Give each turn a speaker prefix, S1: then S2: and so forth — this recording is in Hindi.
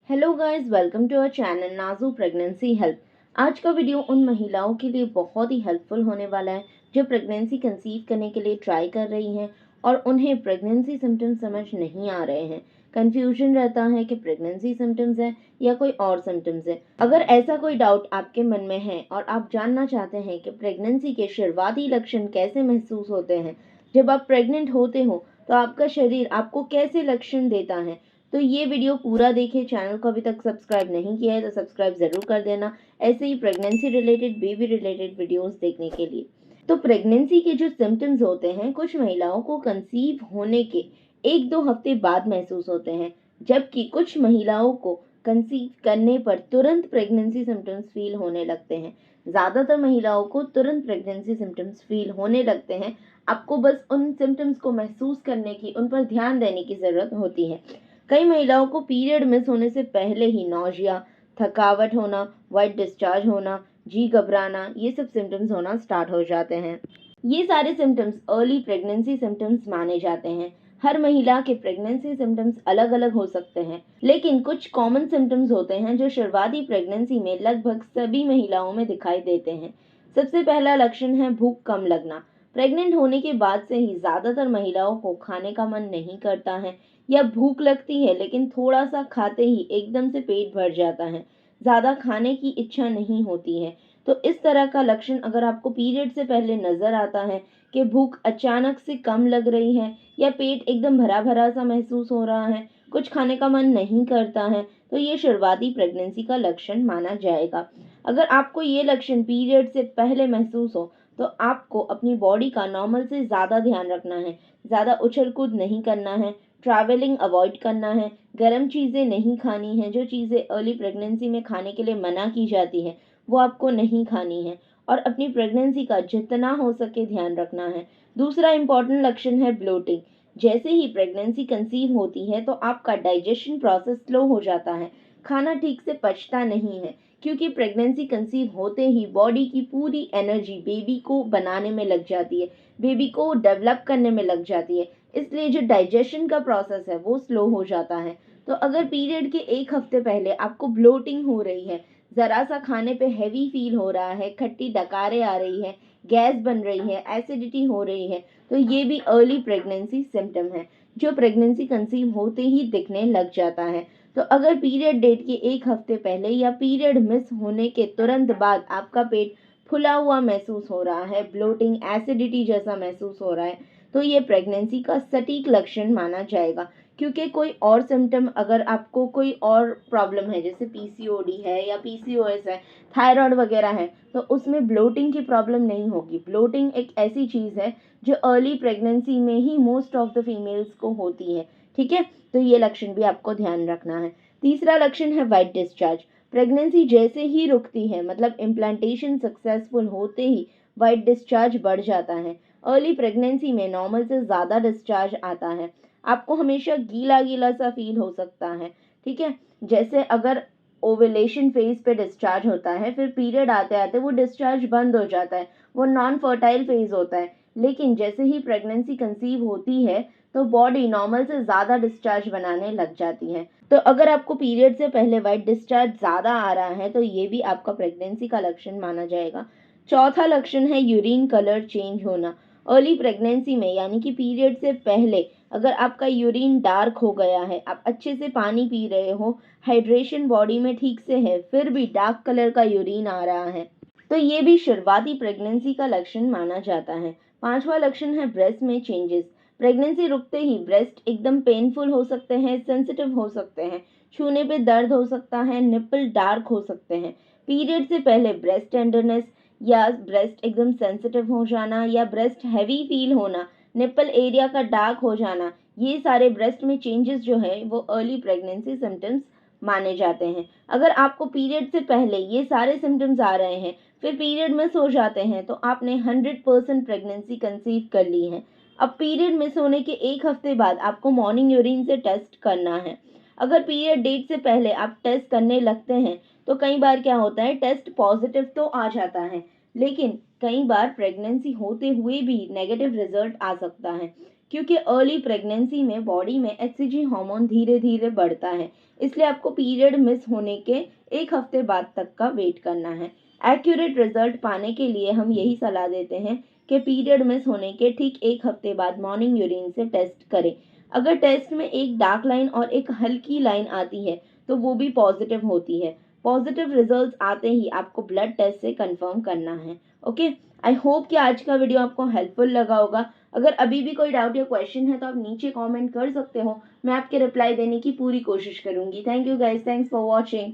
S1: Hello guys, welcome to our channel Naju pregnancy help. आज का वीडियो उन महिलाओं के लिए बहुत ही हेल्पफुल होने वाला है जो प्रेगनेंसी कंसीव करने के लिए ट्राई कर रही हैं और उन्हें प्रेगनेंसी सिम्टम्स समझ नहीं आ रहे हैं। कंफ्यूजन रहता है कि प्रेगनेंसी सिम्टम्स है या कोई और सिम्टम्स है। अगर ऐसा कोई डाउट आपके मन में है और आप जानना चाहते हैं कि प्रेगनेंसी के शुरुआती लक्षण कैसे महसूस होते हैं, जब आप प्रेग्नेंट होते हो तो आपका शरीर आपको कैसे लक्षण देता है, तो ये वीडियो पूरा देखिए। चैनल को अभी तक सब्सक्राइब नहीं किया है तो सब्सक्राइब ज़रूर कर देना, ऐसे ही pregnancy related baby related videos देखने के लिए। तो प्रेगनेंसी के जो सिम्टम्स होते हैं, कुछ महिलाओं को कंसीव होने के 1-2 हफ्ते बाद महसूस होते हैं, जबकि कुछ महिलाओं को कंसीव करने पर तुरंत प्रेगनेंसी सिम्टम्स फील होने लगते हैं। ज़्यादातर महिलाओं को तुरंत प्रेगनेंसी सिम्टम्स फील होने लगते हैं। आपको बस उन सिम्टम्स को महसूस करने की, उन पर ध्यान देने की ज़रूरत होती है। कई महिलाओं को पीरियड मिस होने से पहले ही नौजिया, थकावट होना, वाइट डिस्चार्ज होना, जी घबराना, ये सब सिम्टम्स होना स्टार्ट हो जाते हैं। ये सारे सिम्टम्स अर्ली प्रेगनेंसी सिम्टम्स माने जाते हैं। हर महिला के प्रेगनेंसी सिम्टम्स अलग अलग हो सकते हैं, लेकिन कुछ कॉमन सिम्टम्स होते हैं जो शुरुआती प्रेगनेंसी में लगभग सभी महिलाओं में दिखाई देते हैं। सबसे पहला लक्षण है भूख कम लगना। प्रेग्नेंट होने के बाद से ही ज़्यादातर महिलाओं को खाने का मन नहीं करता है या भूख लगती है, लेकिन थोड़ा सा खाते ही एकदम से पेट भर जाता है, ज़्यादा खाने की इच्छा नहीं होती है। तो इस तरह का लक्षण अगर आपको पीरियड से पहले नज़र आता है कि भूख अचानक से कम लग रही है या पेट एकदम भरा भरा सा महसूस हो रहा है, कुछ खाने का मन नहीं करता है, तो ये शुरुआती प्रेगनेंसी का लक्षण माना जाएगा। अगर आपको ये लक्षण पीरियड से पहले महसूस हो तो आपको अपनी बॉडी का नॉर्मल से ज़्यादा ध्यान रखना है, ज़्यादा उछल कूद नहीं करना है, ट्रैवलिंग अवॉइड करना है, गर्म चीज़ें नहीं खानी हैं। जो चीज़ें अर्ली प्रेगनेंसी में खाने के लिए मना की जाती हैं वो आपको नहीं खानी है, और अपनी प्रेगनेंसी का जितना हो सके ध्यान रखना है। दूसरा इम्पॉर्टेंट लक्षण है ब्लोटिंग। जैसे ही प्रेगनेंसी कंसीव होती है तो आपका डाइजेशन प्रोसेस स्लो हो जाता है, खाना ठीक से पचता नहीं है, क्योंकि प्रेगनेंसी कंसीव होते ही बॉडी की पूरी एनर्जी बेबी को बनाने में लग जाती है, बेबी को डेवलप करने में लग जाती है, इसलिए जो डाइजेशन का प्रोसेस है वो स्लो हो जाता है। तो अगर पीरियड के 1 हफ्ते पहले आपको ब्लोटिंग हो रही है, ज़रा सा खाने पे हैवी फील हो रहा है, खट्टी डकारें आ रही है, गैस बन रही है, एसिडिटी हो रही है, तो ये भी अर्ली प्रेगनेंसी सिम्टम है जो प्रेगनेंसी कंसीव होते ही दिखने लग जाता है। तो अगर पीरियड डेट के 1 हफ्ते पहले या पीरियड मिस होने के तुरंत बाद आपका पेट फुला हुआ महसूस हो रहा है, ब्लोटिंग, एसिडिटी जैसा महसूस हो रहा है, तो ये प्रेगनेंसी का सटीक लक्षण माना जाएगा। क्योंकि कोई और सिम्टम, अगर आपको कोई और प्रॉब्लम है जैसे पीसीओडी है या पीसीओएस है, थायराइड वगैरह है, तो उसमें ब्लोटिंग की प्रॉब्लम नहीं होगी। ब्लोटिंग एक ऐसी चीज़ है जो अर्ली प्रेगनेंसी में ही मोस्ट ऑफ द फीमेल्स को होती है, ठीक है। तो ये लक्षण भी आपको ध्यान रखना है। तीसरा लक्षण है वाइट डिस्चार्ज। प्रेगनेंसी जैसे ही रुकती है, मतलब इम्प्लांटेशन सक्सेसफुल होते ही वाइट डिस्चार्ज बढ़ जाता है। अर्ली प्रेगनेंसी में नॉर्मल से ज़्यादा डिस्चार्ज आता है। आपको हमेशा गीला गीला सा फील हो सकता है, ठीक है। जैसे अगर ओवुलेशन फेज पे डिस्चार्ज होता है, फिर पीरियड आते आते वो डिस्चार्ज बंद हो जाता है, वो नॉन फर्टाइल फेज होता है। लेकिन जैसे ही प्रेगनेंसी कंसीव होती है तो बॉडी नॉर्मल से ज़्यादा डिस्चार्ज बनाने लग जाती है। तो अगर आपको पीरियड से पहले वाइट डिस्चार्ज ज़्यादा आ रहा है तो ये भी आपका प्रेगनेंसी का लक्षण माना जाएगा। चौथा लक्षण है यूरिन कलर चेंज होना। अर्ली प्रेगनेंसी में, यानी कि पीरियड से पहले, अगर आपका यूरिन डार्क हो गया है, आप अच्छे से पानी पी रहे हो, हाइड्रेशन बॉडी में ठीक से है, फिर भी डार्क कलर का यूरिन आ रहा है, तो ये भी शुरुआती प्रेगनेंसी का लक्षण माना जाता है। पांचवा लक्षण है ब्रेस्ट में चेंजेस। प्रेगनेंसी रुकते ही ब्रेस्ट एकदम पेनफुल हो सकते हैं, सेंसिटिव हो सकते हैं, छूने पे दर्द हो सकता है, निप्पल डार्क हो सकते हैं। पीरियड से पहले ब्रेस्ट टेंडरनेस या ब्रेस्ट एकदम सेंसिटिव हो जाना या ब्रेस्ट हैवी फील होना, निप्पल एरिया का डार्क हो जाना, ये सारे ब्रेस्ट में चेंजेस जो है वो अर्ली प्रेगनेंसी सिम्टम्स माने जाते हैं। अगर आपको पीरियड से पहले ये सारे सिम्टम्स आ रहे हैं, फिर पीरियड मिस हो जाते हैं, तो आपने 100% प्रेगनेंसी कंसीव कर ली है। अब पीरियड मिस होने के 1 हफ्ते बाद आपको मॉर्निंग यूरिन से टेस्ट करना है। अगर पीरियड डेट से पहले आप टेस्ट करने लगते हैं तो कई बार क्या होता है, टेस्ट पॉजिटिव तो आ जाता है, लेकिन कई बार प्रेगनेंसी होते हुए भी नेगेटिव रिजल्ट आ सकता है, क्योंकि अर्ली प्रेगनेंसी में बॉडी में HCG हार्मोन धीरे धीरे बढ़ता है, इसलिए आपको पीरियड मिस होने के 1 हफ्ते बाद तक का वेट करना है। एक्यूरेट रिजल्ट पाने के लिए हम यही सलाह देते हैं कि पीरियड मिस होने के ठीक 1 हफ्ते बाद मॉर्निंग यूरिन से टेस्ट करें। अगर टेस्ट में एक डार्क लाइन और एक हल्की लाइन आती है तो वो भी पॉजिटिव होती है। पॉजिटिव रिजल्ट्स आते ही आपको ब्लड टेस्ट से कंफर्म करना है। ओके, आई होप कि आज का वीडियो आपको हेल्पफुल लगा होगा। अगर अभी भी कोई डाउट या क्वेश्चन है तो आप नीचे कमेंट कर सकते हो, मैं आपके रिप्लाई देने की पूरी कोशिश करूंगी। Thank you guys, thanks for watching.